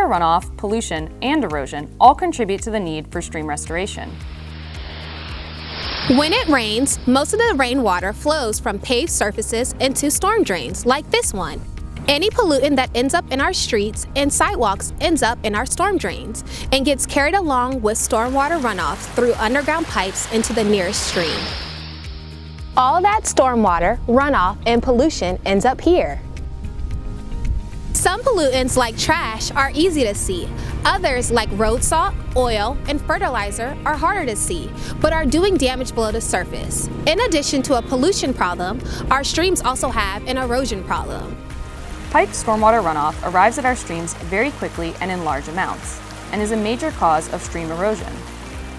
Stormwater runoff, pollution, and erosion all contribute to the need for stream restoration. When it rains, most of the rainwater flows from paved surfaces into storm drains, like this one. Any pollutant that ends up in our streets and sidewalks ends up in our storm drains and gets carried along with stormwater runoff through underground pipes into the nearest stream. All that stormwater, runoff, and pollution ends up here. Some pollutants like trash are easy to see. Others like road salt, oil, and fertilizer are harder to see, but are doing damage below the surface. In addition to a pollution problem, our streams also have an erosion problem. Piped stormwater runoff arrives at our streams very quickly and in large amounts, and is a major cause of stream erosion.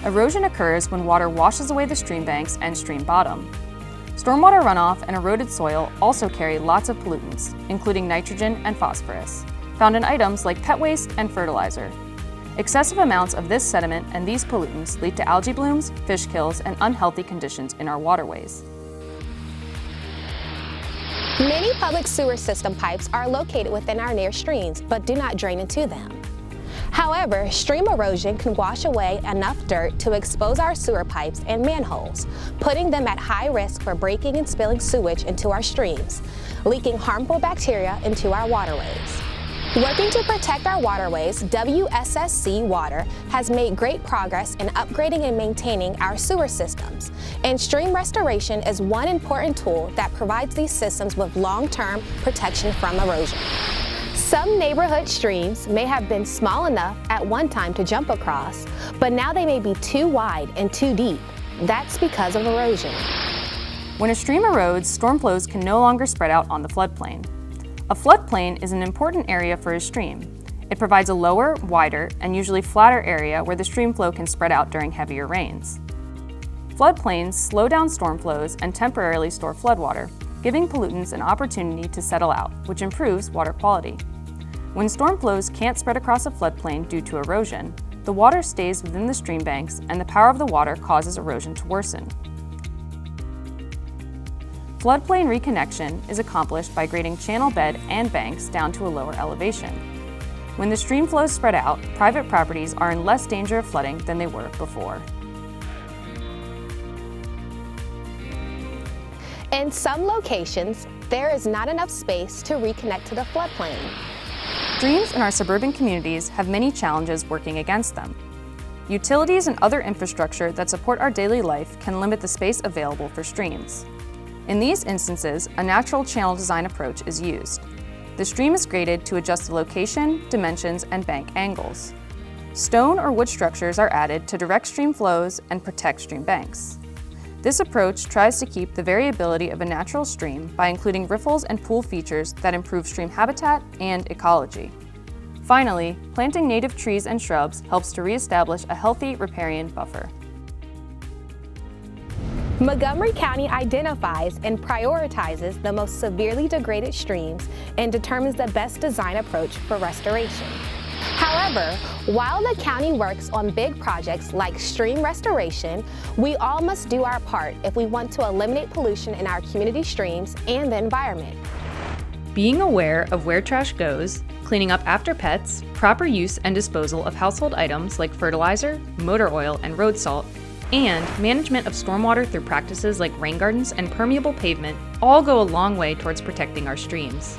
Erosion occurs when water washes away the stream banks and stream bottom. Stormwater runoff and eroded soil also carry lots of pollutants, including nitrogen and phosphorus, found in items like pet waste and fertilizer. Excessive amounts of this sediment and these pollutants lead to algae blooms, fish kills, and unhealthy conditions in our waterways. Many public sewer system pipes are located within our near streams, but do not drain into them. However, stream erosion can wash away enough dirt to expose our sewer pipes and manholes, putting them at high risk for breaking and spilling sewage into our streams, leaking harmful bacteria into our waterways. Working to protect our waterways, WSSC Water has made great progress in upgrading and maintaining our sewer systems, and stream restoration is one important tool that provides these systems with long-term protection from erosion. Some neighborhood streams may have been small enough at one time to jump across, but now they may be too wide and too deep. That's because of erosion. When a stream erodes, storm flows can no longer spread out on the floodplain. A floodplain is an important area for a stream. It provides a lower, wider, and usually flatter area where the stream flow can spread out during heavier rains. Floodplains slow down storm flows and temporarily store floodwater, giving pollutants an opportunity to settle out, which improves water quality. When storm flows can't spread across a floodplain due to erosion, the water stays within the stream banks and the power of the water causes erosion to worsen. Floodplain reconnection is accomplished by grading channel bed and banks down to a lower elevation. When the stream flows spread out, private properties are in less danger of flooding than they were before. In some locations, there is not enough space to reconnect to the floodplain. Streams in our suburban communities have many challenges working against them. Utilities and other infrastructure that support our daily life can limit the space available for streams. In these instances, a natural channel design approach is used. The stream is graded to adjust the location, dimensions, and bank angles. Stone or wood structures are added to direct stream flows and protect stream banks. This approach tries to keep the variability of a natural stream by including riffles and pool features that improve stream habitat and ecology. Finally, planting native trees and shrubs helps to reestablish a healthy riparian buffer. Montgomery County identifies and prioritizes the most severely degraded streams and determines the best design approach for restoration. However, while the county works on big projects like stream restoration, we all must do our part if we want to eliminate pollution in our community streams and the environment. Being aware of where trash goes, cleaning up after pets, proper use and disposal of household items like fertilizer, motor oil, and road salt, and management of stormwater through practices like rain gardens and permeable pavement all go a long way towards protecting our streams.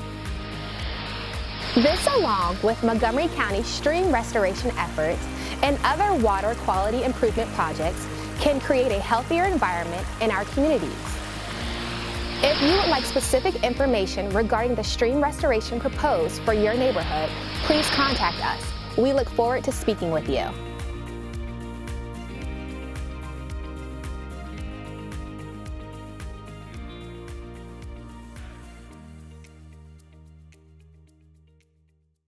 This, along with Montgomery County stream restoration efforts and other water quality improvement projects, can create a healthier environment in our communities. If you would like specific information regarding the stream restoration proposed for your neighborhood, please contact us. We look forward to speaking with you.